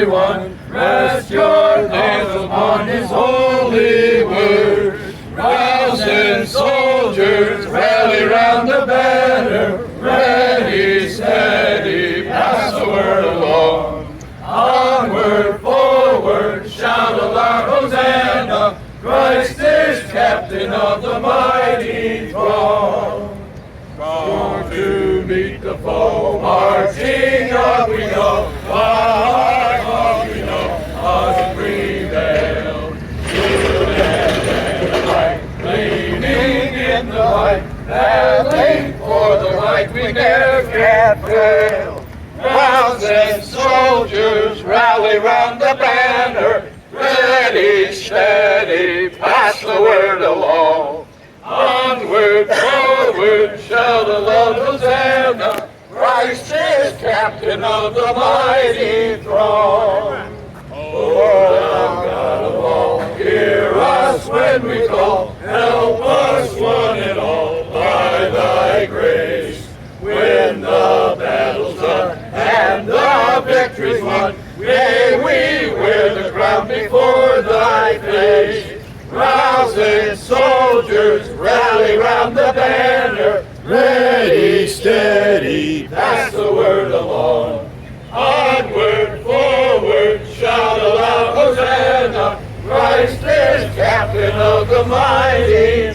everyone, rest your hands upon his holy word. Rousing soldiers, rally round the banner, ready, steady, pass the word along. Onward, forward, shout aloud, Hosanna, Christ is captain of the mighty throng. Born to meet the foe, marching on we go, on we know, on prevail. Good and right, gleaming in the light, battling for the light we never can fail. Rousing soldiers, rally round the banner, ready, steady, pass the word along. Onward, forward, shout aloud, Hosanna, Christ is captain of the mighty throng. O Lord God of all, hear us when we call, help us one and all by thy grace. When the battle's done and the victory's won, may we wear the crown before thy face. Rousing soldiers, rally round the banner, ready, steady, pass the word along. Onward, forward, shout aloud, Hosanna, Christ is captain of the mighty